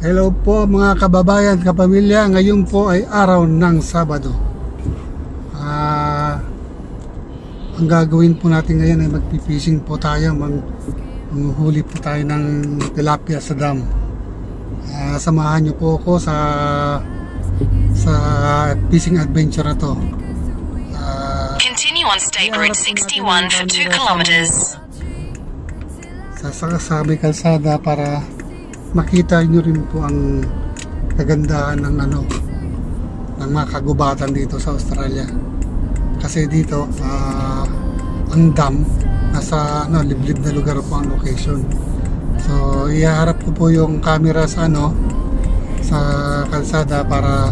Hello po mga kababayan, kapamilya. Ngayon po ay araw ng Sabado. Ang gagawin po natin ngayon ay magpipishing po tayo. Manghuli po tayo ng tilapia sa dam. Samahan niyo po ako sa fishing adventure na to. Continue on State Route 61 for 2 kilometers. Sa may kalsada para makita nyo rin po ang kagandahan ng ng mga kagubatan dito sa Australia. Kasi dito ang dam nasa liblib na lugar po ang location. So ihaharap ko po yung camera sa sa kalsada para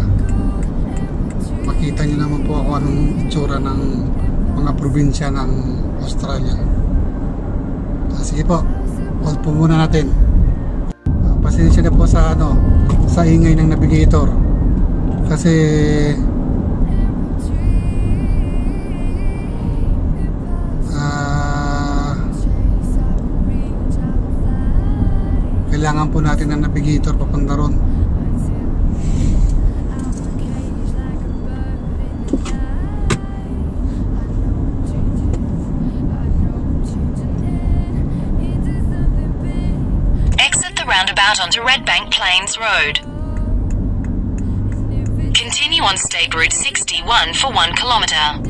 makita nyo naman po ako anong itsura ng mga probinsya ng Australia. Sige po, hold po muna natin. Pasensya na po sa sa ingay ng navigator kasi kailangan po natin ng navigator papunta ron. Roundabout onto Red Bank Plains Road. Continue on State Route 61 for 1 kilometer.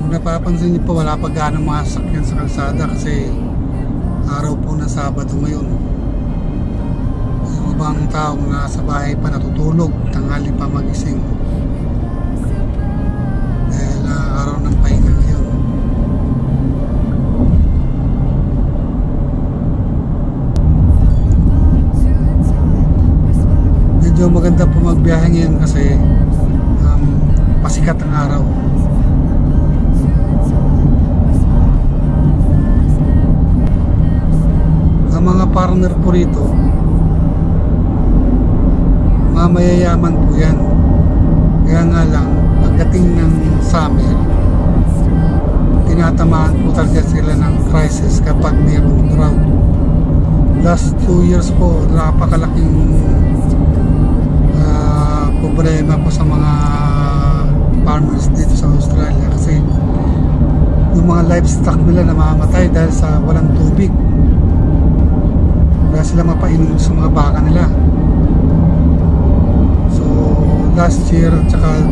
Napapansin niyo po, wala pa gaano mga sasakyan sa kalsada kasi araw po na Sabado ngayon. Yung ibang taong nasa bahay pa natutulog, tanghali pa magising dahil araw ng pahinga ngayon. Medyo maganda po magbiyahe ngayon kasi pasikat ang araw. Mga partner po rito, mga mayayaman po yan. Kaya nga lang, pagdating ng summer, tinatamaan po talaga sila ng crisis kapag mayroong drought. Last 2 years po, napakalaking problema po sa mga farmers dito sa Australia kasi yung mga livestock nila namamatay dahil sa walang tubig. Wala sila mapainom sa mga baka nila. So last year at saka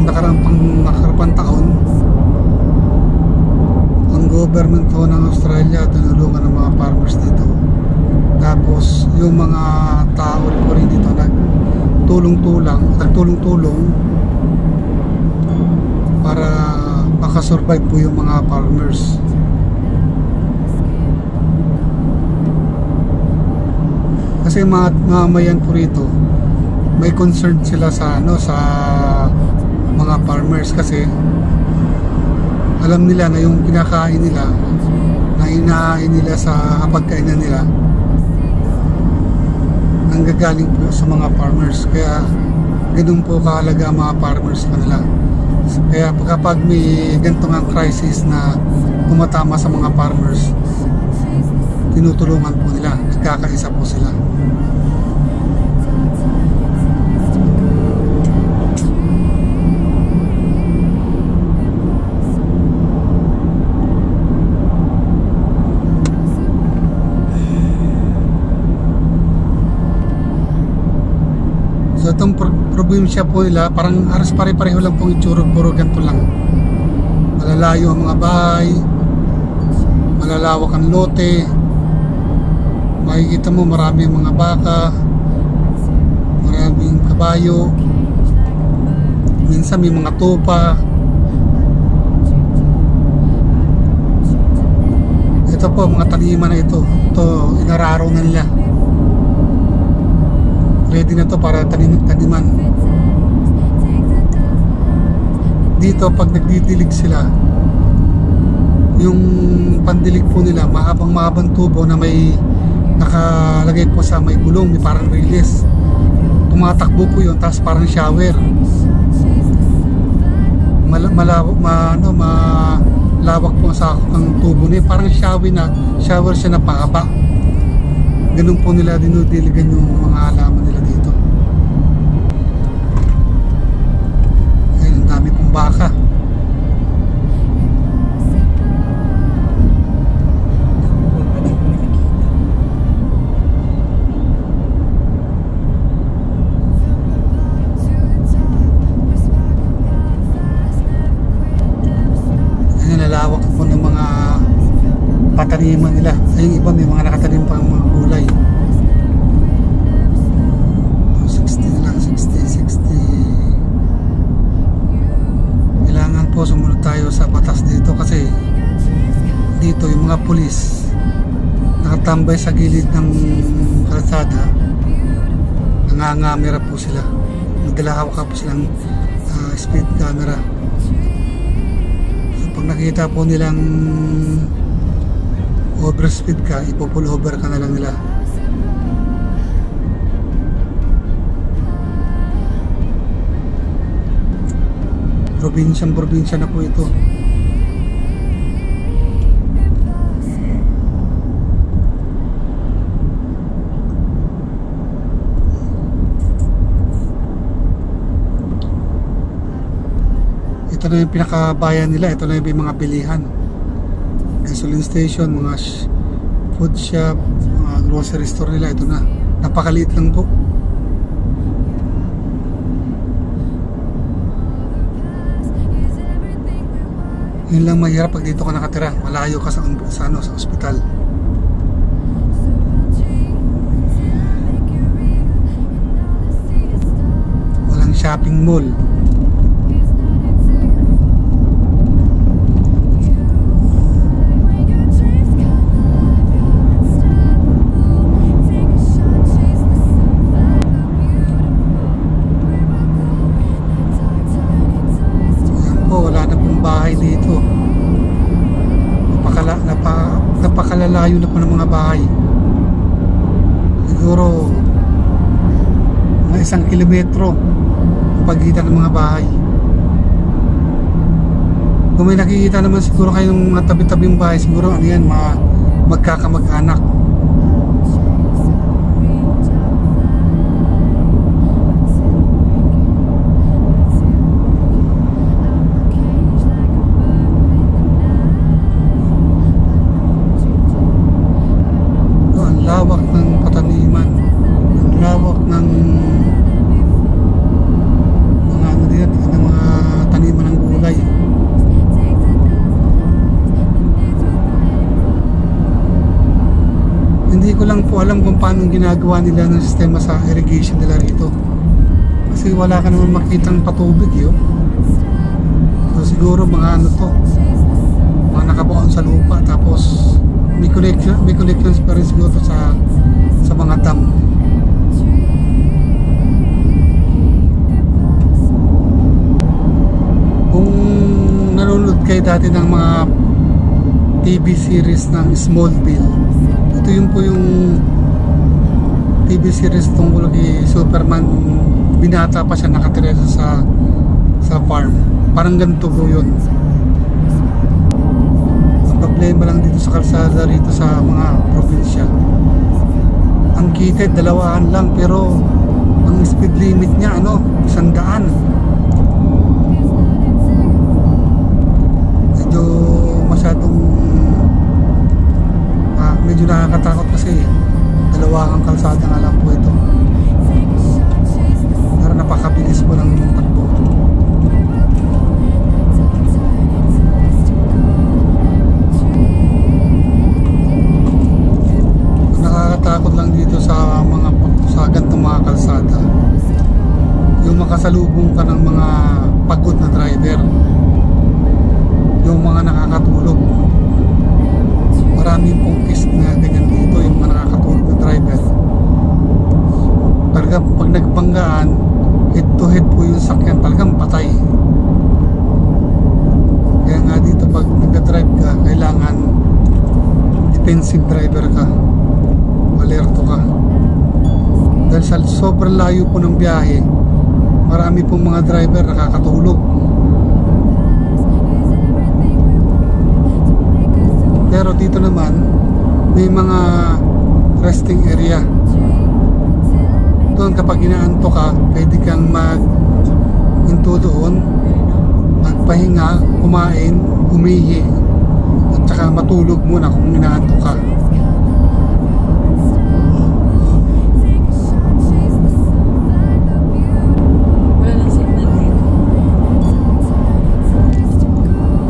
nakarapang taon, ang government ho ng Australia tinulungan ng mga farmers dito. Tapos yung mga tao rin dito nagtulong-tulong para makasurvive po yung mga farmers. Kasi mga mamayan po rito, may concern sila sa sa mga farmers kasi alam nila na yung kinakain nila, na inahain nila sa pagkainan nila, nanggagaling po sa mga farmers. Kaya ganun po kahalaga ang mga farmers kanila. Kaya kapag may ganitong ang crisis na tumatama sa mga farmers, tinutulungan po nila, nagkakaisa po sila. So itong probinsya po nila, parang halos pare-pareho lang pong itsura, puro ganito lang. Malalayo ang mga bahay, malalawak ang lote. Makikita mo maraming mga baka, maraming kabayo, minsan may mga tupa. Ito po mga taniman na ito inararo na nila, ready na to para taniman. Dito pag nagdidilig sila, yung pandilig po nila, mahabang tubo na may nakalagay po sa may gulong, may parang release. Tumatakbo po yun, tapos parang shower. Malawak po ang sakop ng tubo niya, parang shower siya na pahaba. Ganun po nila dinudiligan yung mga halaman nila dito. Ayun, ang dami pong baka. Nalawak po ng mga pataniman nila. Ay, yung iba may mga nakatanim pang mga gulay. 60 na lang, 60. Kailangan po sumunod tayo sa batas dito kasi dito yung mga pulis nakatambay sa gilid ng kalsada, nangangamera po sila. Nagdalahawak po silang speed camera. Pag nakita po nilang overspeed ka, ipo-pull over ka na lang nila. Probinsya na po ito. Ito na yung pinakabayan nila. Ito na yung mga bilihan, gasoline station, mga food shop, mga grocery store nila. Ito na, napakaliit lang po. Yun lang mahirap pag dito ka nakatira, malayo ka sa ospital. Walang shopping mall. Dito napakalalayo na po ng mga bahay, siguro mga 1 kilometro ang pagitan ng mga bahay. Kung may nakikita naman siguro kayong mga tabi-tabing bahay, siguro ano yan, magkakamag-anak. Lawak ng pataniman, ang lawak ng mga ano din, ng mga taniman ng gulay. Hindi ko lang po alam kung paano ginagawa nila ng sistema sa irrigation nila rito, kasi wala ka naman makitang patubig yun. So siguro mga ano to, mga nakabaon sa lupa, tapos may connections pa rin siguro sa mga dam. Kung nanonood kayo dati ng mga TV series ng Smallville, ito yun po yung TV series tungkol kay Superman. Binata pa siya, nakatira sa farm. Parang ganito po yun. Problema lang dito sa kalsada rito sa mga probinsya, ang kitid 200 lang, pero ang speed limit niya 100. Medyo nakakatakot kasi 2 kang kalsada nga lang po ito, pero napakabilis po ng takbo. Nakakatakot lang dito sa ganitong mga kalsada, yung makasalubong ka ng mga pagod na driver, yung mga nakakatulog. Maraming pong case na ganyan dito, yung mga nakakatulog na driver. Talaga pag nagbanggaan, head to head po yung sakyan, talagang patay. Kaya nga dito pag nagdadrive ka, kailangan defensive driver ka, alerto ka. Dahil sa sobrang layo po ng biyahe, marami pong mga driver nakakatulog. Pero dito naman may mga resting area. Doon kapag inaanto ka, pwede kang hinto doon, magpahinga, kumain, umihi, at saka matulog muna kung inaanto ka.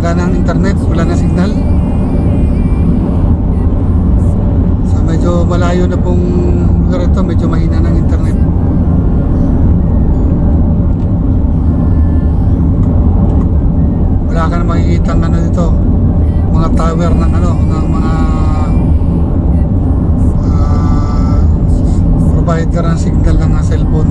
Wala nang internet, wala nang signal. So medyo malayo na pong lugar ito, medyo mahina ng internet. Wala ka na makikita ng ano dito, mga tower ng ano, ng mga provider ng signal ng cellphone.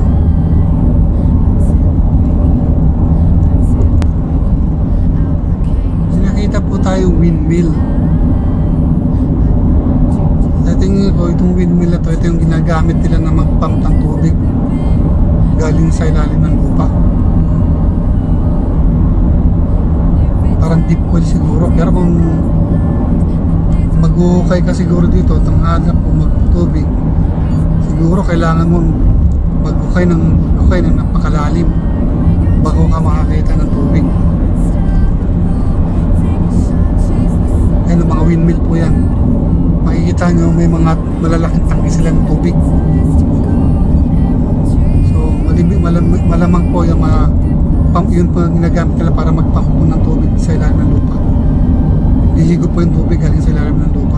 Nakita po tayo windmill. Sa tingin ko, itong windmill na to, ito yung ginagamit nila na mag-pump ng tubig galing sa ilalim ng lupa. Parang deep well siguro. Pero kung mag-ukay ka siguro dito, tanghalap o magtubig, siguro kailangan mo mag-ukay ng napakalalim bago ka makakita ng tubig. Ayan ang mga windmill po yan. Makikita nyo may mga malalaking tangke sila ng tubig. So malamang po yung mga pump, yun po ginagamit nila para mag-pump po ng tubig sa ilalim ng lupa. Hihigo po yung tubig galing sa ilalim ng lupa.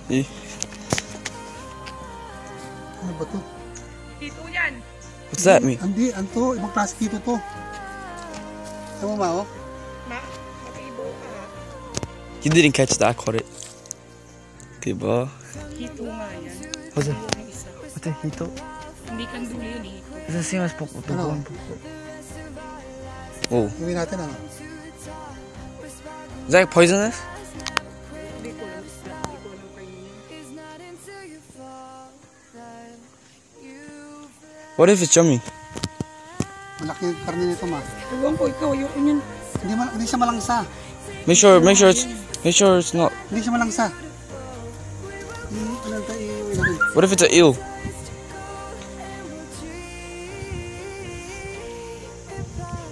Eh. Ano ba to? Dito yan. What's that mean? Hindi, anto, ibang klase dito to. Ano ma, oh? Matibo ka. You didn't catch that, I caught it. Diba? Hito nga yan. What's it? Yung isa. What's it? Hito? Hindi kang dulo yun, hito. It's the same as Poco. Ano? Oh. Gawin natin ano? Is that poisonous? Hindi ko alam. Hindi ko alam kayo. What if it's yummy? Malaki yung karne nito ma. Ewan ko, ikaw, ayoko yun. Hindi siya malangsa. Make sure it's not. Hindi siya malangsa. What if it's an eel?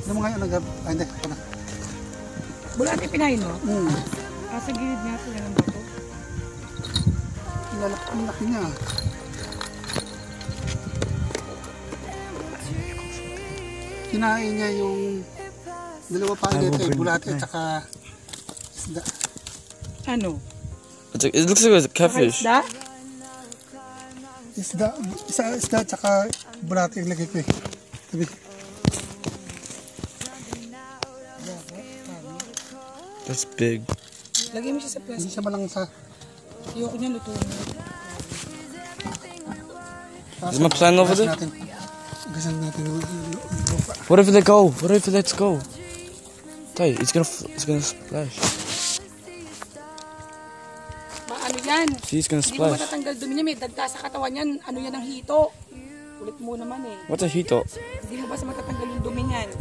Ano mga yun? Hindi. Ito na. Bulate pinahin, no? Hmm. Sa gilid nga sila ng bato. Ang laki niya. Kinain niya yung dalawa pa dito eh. Bulate at saka isda. Ano? It looks like a catfish. Isda? Isda at saka bulate yung lagay ko eh. Sabi. That's big. Lagay mo siya sa Hindi plastic. siya malangsa. Ayoko niya lutuin. Is my plan over there? Gasan natin yung lupa. What if they go? What if it lets go? Tay, it's gonna splash. Ano yan? See, it's gonna Hindi mo splash. matatanggal dumi niya. May dagta sa katawan yan. Ano yan ang hito? Ulit mo naman eh. What's a hito? Hindi mo ba matatanggal yung dumi niyan?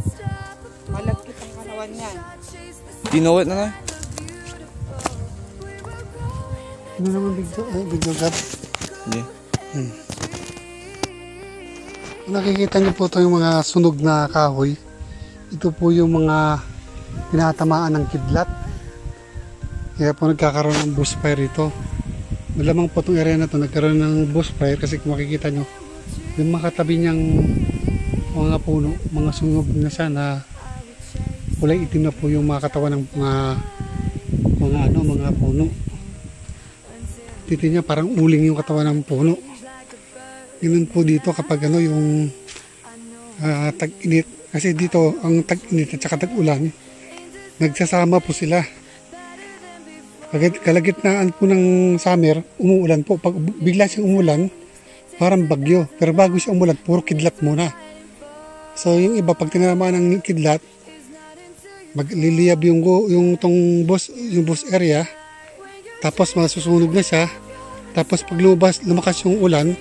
Malagkit ang katawan niyan. Do you know it, Nanay? Ano naman bigyo gat? Yeah. Nakikita niyo po ito yung mga sunog na kahoy. Ito po yung mga tinatamaan ng kidlat. Kaya po nagkakaroon ng bushfire ito. Malamang po itong area na ito nagkaroon ng bushfire kasi kung makikita nyo yung makatabi niyang mga puno, mga sunog na siya na kulay itim na po yung mga katawan ng mga puno. Titi niya parang uling yung katawan ng puno. Ganun po dito kapag yung tag-init. Kasi dito ang tag-init at saka tag-ulan, nagsasama po sila. Kalagitnaan po ng summer, umuulan po. Pag bigla siyang umulan, parang bagyo. Pero bago siya umulan, puro kidlat muna. So yung iba, pag tinamaan ng kidlat, magliliyab yung bush area, tapos masusunog na siya. Tapos pag lumakas yung ulan,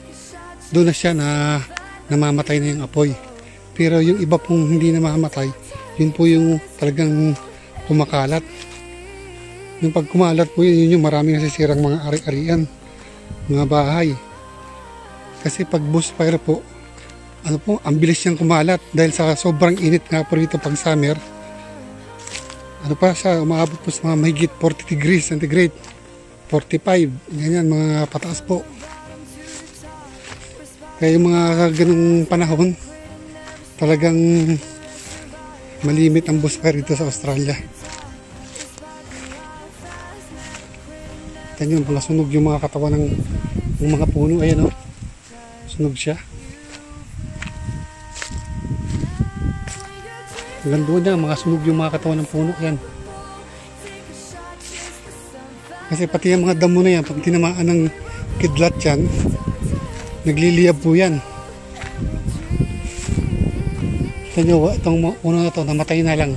doon na siya na namamatay na yung apoy. Pero yung iba pong hindi namamatay, yun po yung talagang kumakalat. Yung pag kumalat po yun yung maraming nasisirang mga ari-arian, mga bahay. Kasi pag bushfire po, ang bilis niyang kumalat dahil sa sobrang init nga po rito pag summer. Siya, umaabot po sa mga mahigit 40 degrees centigrade, 45, ganyan, mga pataas po. Kaya yung mga ganung panahon, talagang malimit ang bushfire dito sa Australia. Ganyan, sunog yung mga katawan ng mga puno. Ayan o, sunog siya. Hanggang doon na, mga sunog yung mga katawan ng puno. Yan. Kasi pati yung mga damo na yan, pag tinamaan ng kidlat yan, nagliliyab po yan. Ito nyo, itong puno na ito, namatay na lang.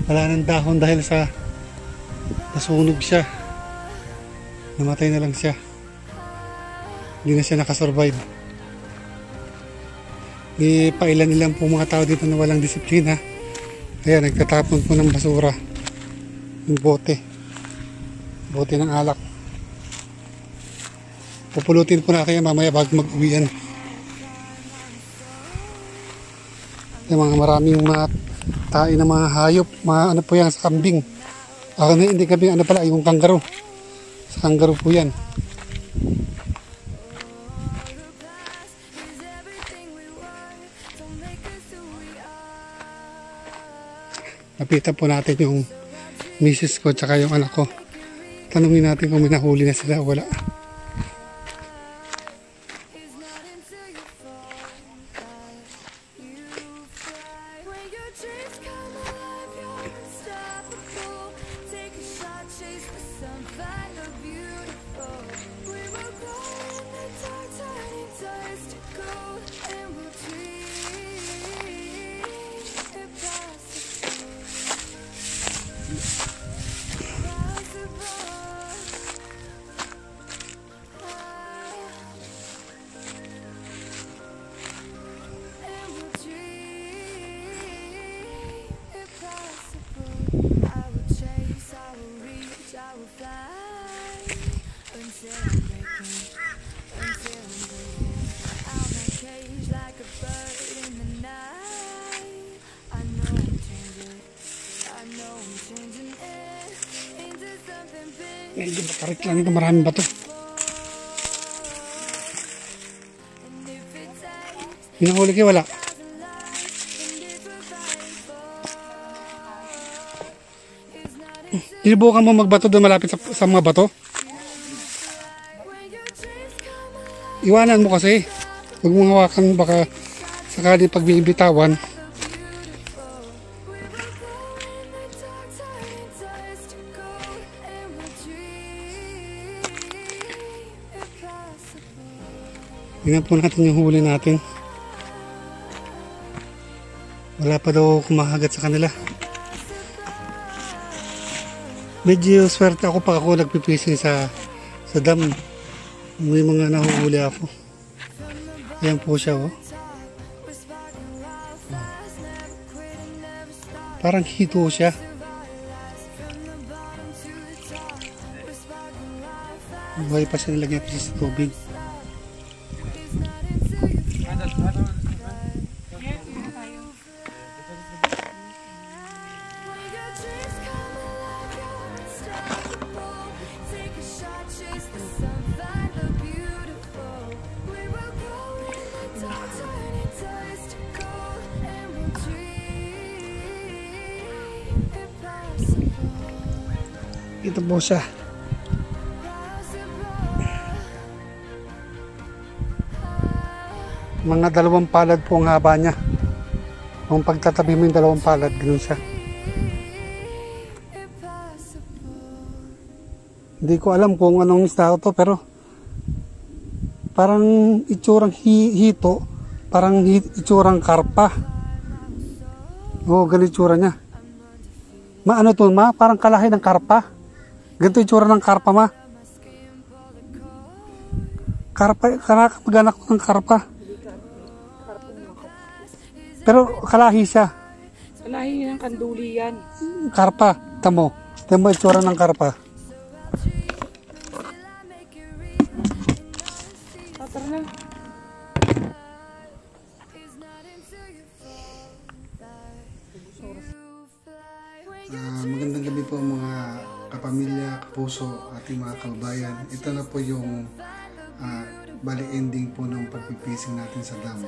Wala nang dahon dahil sa nasunog siya. Namatay na lang siya. Hindi na siya nakasurvive. Pailan nilang po mga tao dito na walang disiplina. Ayan, nagtatapon po ng basura. Yung bote ng alak. Pupulutin po natin yan mamaya bago mag-uwian. Yung mga maraming mga tae ng mga hayop, mga po yan sa kambing. Hindi kambing, yung kangaroo. Sa kangaroo po yan. Lapitan po natin yung misis ko tsaka yung anak ko. Tanungin natin kung may nahuli na sila o wala. Medyo matarik lang ito, maraming bato. Hinahuli kayo, wala. Sinubukan mo magbato doon malapit sa mga bato? Iwanan mo kasi. Huwag mong hawakan, baka sakali pag bibitawan. Tingnan po natin yung huli natin. Wala pa daw kumahagat sa kanila. Medyo swerte ako pag ako nagpipising sa dam. May mga nahuhuli ako. Ayan po siya, oh. Parang hito siya. Buhay pa siya, nilagyan ko siya sa tubig. Ito po siya. Mga 2 palad po ang haba niya. Kung pagtatabi mo yung 2 palad, ganoon siya. Hindi ko alam kung anong isda to, pero parang itsurang hito, parang itsurang karpa. Oo, ganito itsura niya. Ano to, ma? Parang kalahi ng karpa. Ganito itsura ng karpa, ma. Karpa, mag-anak ko ng karpa. Pero kalahi siya. Kalahi ng kanduli yan. Karpa, tamo. Tamo itsura ng karpa. Tara na. Magandang gabi po mga kapamilya, kapuso, ating mga kababayan. Ito na po yung bali ending po ng pagpipising natin sa dam.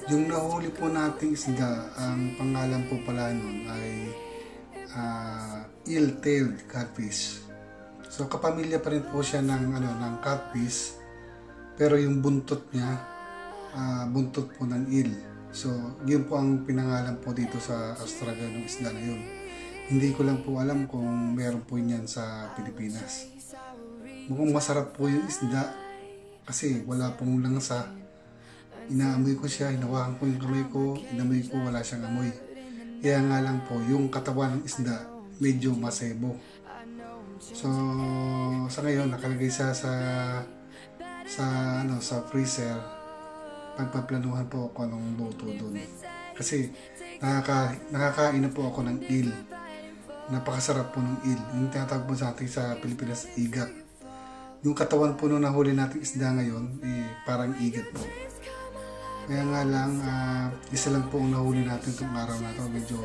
Yung nahuli po nating isda, ang pangalan po pala nun ay eel-tailed catfish. So kapamilya pa rin po siya ng catfish, pero yung buntot niya buntot po ng eel. So yun po ang pinangalan po dito sa Australia ng isda na yun. Hindi ko lang po alam kung meron po yan sa Pilipinas. Mukhang masarap po yung isda kasi wala pong langsa. Inaamoy ko siya, hinawakan ko yung kamay ko, inamoy ko, wala siyang amoy. Kaya nga lang po, yung katawan ng isda medyo masebo. So sa ngayon nakalagay siya sa freezer. Pagpaplanuhan po ako ng luto doon. Kasi nakakain na po ako ng eel. Napakasarap po ng eel. Yung tinatawag po sa atin sa Pilipinas, igat. Yung katawan po nung nahuli natin isda ngayon, parang igat po. Kaya nga lang, isa lang po ang nahuli natin itong araw na ito. Medyo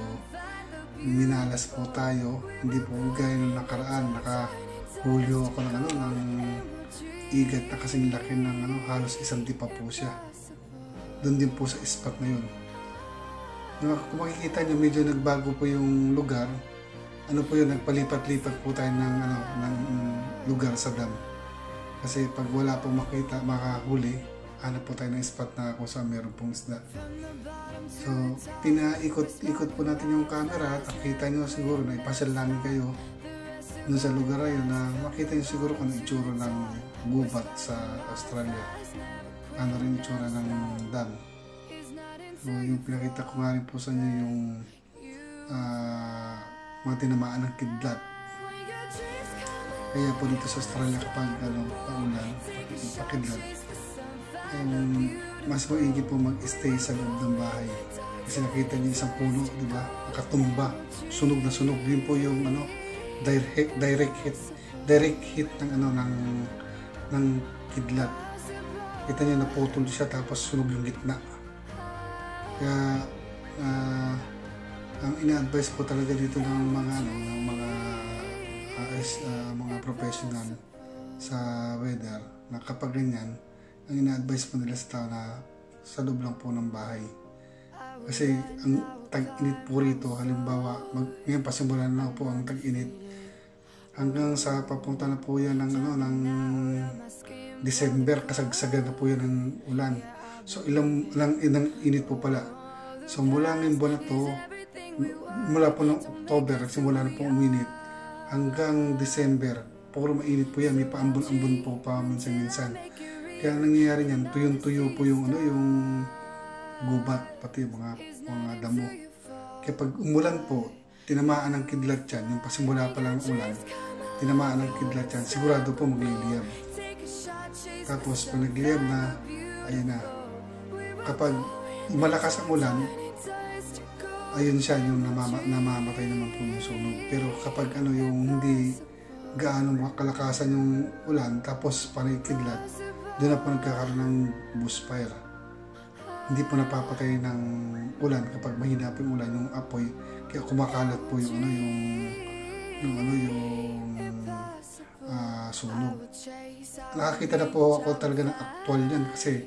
minalas po tayo. Hindi po gaya nung nakaraan. Nakahulyo ako ng igat na kasing laki ng halos 1 tipa po siya. Doon din po sa spot na yun. Kung makikita nyo, medyo nagbago po yung lugar. Nagpalipat-lipat po tayo ng lugar sa dam. Kasi pag wala po makahuli, hanap po tayo ng spot na kung saan meron pong isda. So, pinaikot-ikot po natin yung camera at nakita nyo siguro na ipasyal namin kayo dun sa lugar na yun na makita nyo siguro kung ano itsura ng gubat sa Australia. Ano rin itsura ng dam. So, yung pinakita ko nga rin po sa inyo yung mga tinamaan ng kidlat. Kaya po dito sa Australia kapag paulan, pakidlat, mas maigi po mag-stay sa loob ng bahay. Kasi nakita niyo isang puno, di ba? Nakatumba, sunog na sunog. Din po yung direct hit ng kidlat. Kita niyo naputol siya tapos sunog yung gitna. Kaya ang ina-advise po talaga dito ng mga professional sa weather na kapag ganyan, ang ina-advise po nila sa tao na sa loob lang po ng bahay. Kasi ang tag-init po rito, halimbawa, ngayon pasimulan na po ang tag-init. Hanggang sa papunta na po yan ng December, kasagsagan na po yan ng ulan. So ilang init po pala. So mula ng buwan na to, mula po ng October, simula na po uminit, hanggang December, puro mainit po yan. May paambon-ambon po pa minsan-minsan. Kaya nangyayari niyan, tuyong-tuyo po yung gubat, pati mga damo. Kaya pag umulan po, tinamaan ng kidlat yan, yung pasimula pa lang ulan, tinamaan ng kidlat yan, sigurado po magliliyab. Tapos pag nagliyab na, ayun na. Kapag malakas ang ulan, ayun siya yung namamatay naman po yung sunog. Pero kapag yung hindi gaano kalakasan yung ulan, tapos panay kidlat, doon na po nagkakaroon ng bushfire. Hindi po napapatay ng ulan kapag mahina po yung ulan, yung apoy. Kaya kumakalat po yung sunog. Nakakita na po ako talaga ng actual yan kasi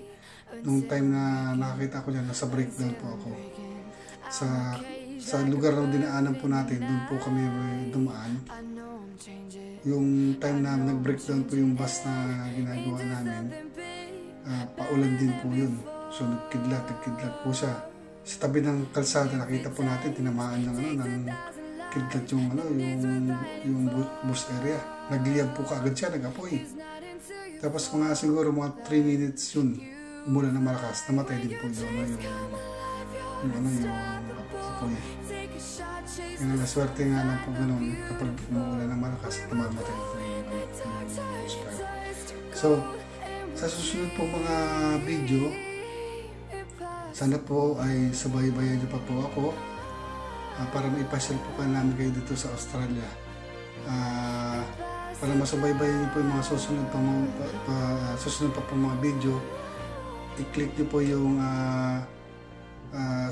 nung time na nakakita ko yan, nasa breakdown po ako. Sa lugar na dinaanan po natin, doon po kami dumaan. Yung time na nag-breakdown po yung bus na ginagawa namin, paulan din po yun. So nagkidlat po siya. Sa tabi ng kalsada, nakita po natin, tinamaan ng kidlat yung bus area. Nagliyab po kaagad siya, nag-apoy. Tapos siguro mga 3 minutes yun, umulan na malakas, namatay din po yung apoy. Yung naswerte nga lang po ganun, kapag umulan na malakas, namamatay po yung bushfire. So, sa susunod po mga video, sana po ay sabay-bayan niyo pa po ako para maipasyal po ka namin kayo dito sa Australia. Para masabay-bayan niyo po yung mga susunod pa po mga video, i-click niyo po yung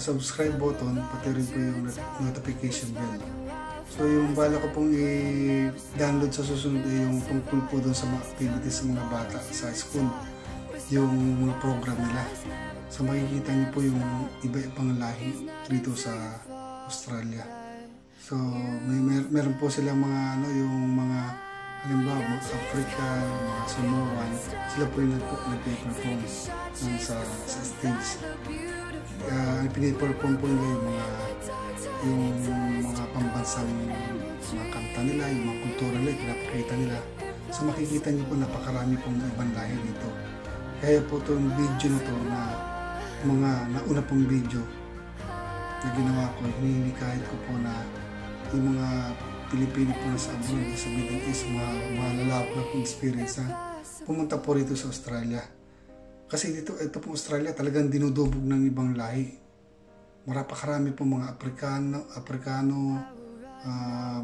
subscribe button, pati rin po yung notification bell. So yung bala ko pong i-download sa susunod ay yung tungkol po doon sa mga activities ng mga bata sa school, yung mga program nila. So makikita niyo po yung iba-ibang lahi dito sa Australia. So meron po silang mga yung mga halimbawa mga African, mga Samoan, sila po yung nag-perform sa stage. Piniperform po nila yung mga pambansang mga kanta nila, yung mga kultura nila, pinapakita nila. So makikita niyo po napakarami pong ibang lahi dito. Kaya po itong video na to na mga nauna pong video na ginawa ko, hindi kahit ko po na yung mga Pilipino po na sa abroad, sa Middle East, mga lalawak na pong experience na pumunta po rito sa Australia. Kasi ito pong Australia talagang dinudubog ng ibang lahi. Marapakarami po mga Afrikano,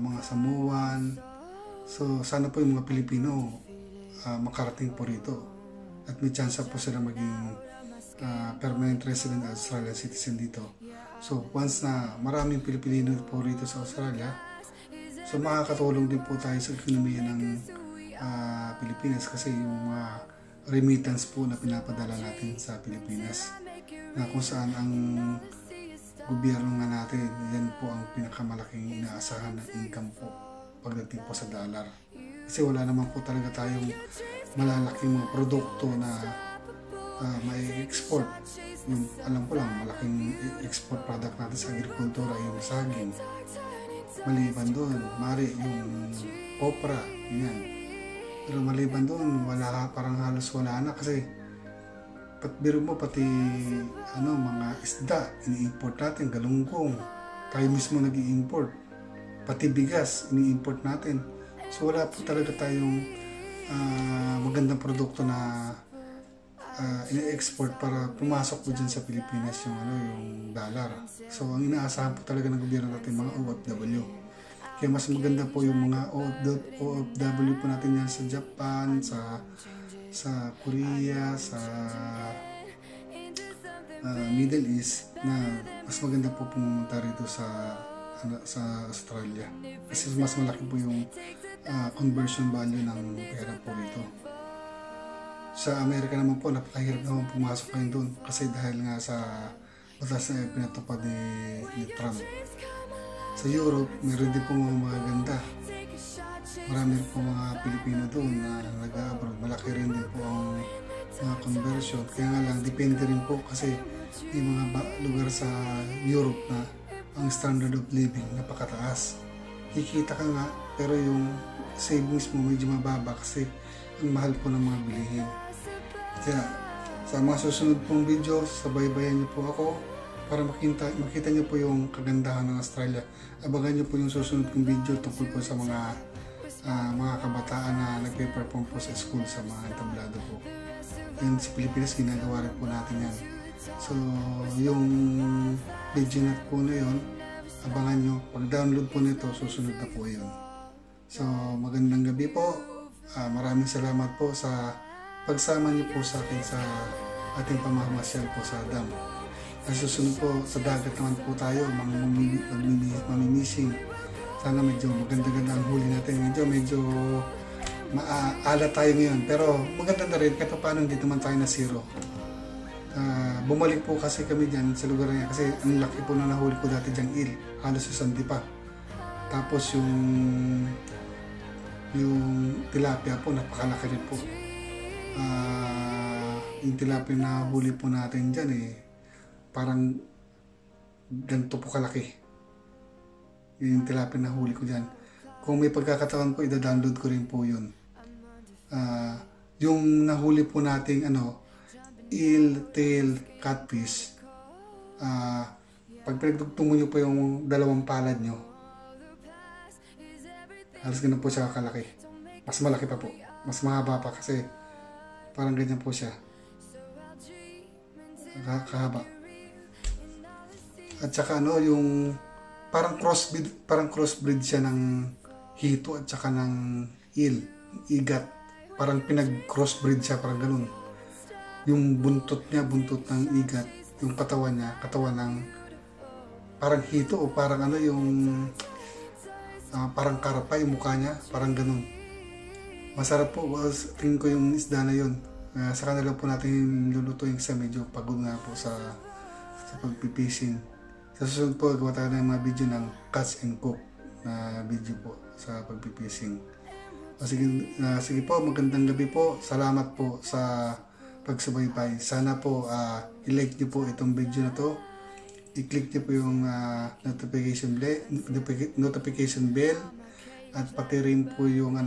mga Samoan. So sana po yung mga Pilipino makarating po rito. At may chance po sila maging permanent resident at Australian citizen dito. So once na maraming Pilipino po rito sa Australia, so makakatulong din po tayo sa ekonomiya ng Pilipinas kasi yung mga remittance po na pinapadala natin sa Pilipinas na kung saan ang gobyerno nga natin, yan po ang pinakamalaking inaasahan na income po pagdating po sa dollar. Kasi wala naman po talaga tayong malalaking mga produkto na may export. Yung alam ko lang, malaking export product natin sa agrikultura ay yung saging. maliban doon, mari yung opera, yan. Pero maliban doon, parang halos wala na kasi biro mo pati mga isda, ini-import natin, galunggong, tayo mismo nag-i-import, pati bigas, ini-import natin. So wala po talaga tayong magandang produkto na ini-export para pumasok po dyan sa Pilipinas yung dollar. So ang inaasahan po talaga ng gobyerno natin mga OFW. Kaya mas maganda po yung mga OFW po natin yan sa Japan, sa Korea, sa Middle East, na mas maganda po pumunta rito sa Australia. Kasi mas malaki po yung conversion value ng pera po rito. Sa Amerika naman po, napakahirap naman pumasok kayo doon kasi dahil nga sa batas na pinatupad ni Trump. Sa Europe, meron din po mga magaganda. Marami po mga Pilipino doon na nag-abroad. Malaki rin din po ang mga conversion. Kaya nga lang, depende rin po kasi yung mga lugar sa Europe na ang standard of living napakataas. Kikita ka nga, pero yung savings mo medyo mababa kasi ang mahal po ng mga bilihin. Kaya sa mga susunod pong video, sabaybayan niyo po ako para makita niyo po yung kagandahan ng Australia. Abangan niyo po yung susunod kong video tungkol po sa mga kabataan na nagpe-perform po sa school, sa mga entablado po. Yan sa Pilipinas, ginagawa rin po natin yan. So, yung video na po na yun, abangan nyo. Pag-download po nito, susunod na po yun. So, magandang gabi po. Maraming salamat po sa pagsama niyo po sa akin sa ating pamamasyal po sa dam. At susunod po, sa dagat naman po tayo, mamimissing. Sana medyo maganda-ganda ang huli natin. Medyo maalat tayo ngayon. Pero maganda na rin kahit paano hindi naman tayo na zero. Bumalik po kasi kami dyan sa lugar niya kasi ang laki po na nahuli ko dati dyang il. Halos sa sandi pa. Tapos yung tilapia po, napakalaki rin po. Yung tilapia na huli po natin dyan parang ganito po kalaki. Yung tilapia na huli ko dyan. Kung may pagkakataon po, ida-download ko rin po yun. Yung nahuli po nating eel, tail, catfish, pag pinagtugtungan nyo po yung dalawang palad nyo, halos ganun po siya kalaki. Mas malaki pa po. Mas mahaba pa kasi parang ganyan po siya. Kahaba. At saka yung parang crossbreed siya ng hito at saka ng eel, igat. Parang pinag-crossbreed siya, parang ganun. Yung buntot niya, buntot ng igat. Yung katawan niya, katawan ng parang hito o parang parang karapa yung mukha niya, parang ganun. Masarap po, tingin ko yung isda na yun. Sa kanila po natin lulutuin kasi medyo pagod nga po sa pagpipishing. Sa susunod po, gawa tayo ng mga video ng catch and cook na video po sa pagpipishing. Sige po, magandang gabi po. Salamat po sa pagsubaybay. Sana po i-like niyo po itong video na to. I-click niyo po yung notification bell at pati rin po yung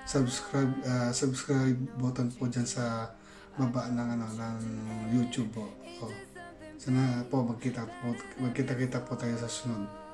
subscribe button po dyan sa baba ng YouTube po. Sana po magkita-kita po tayo sa sunod.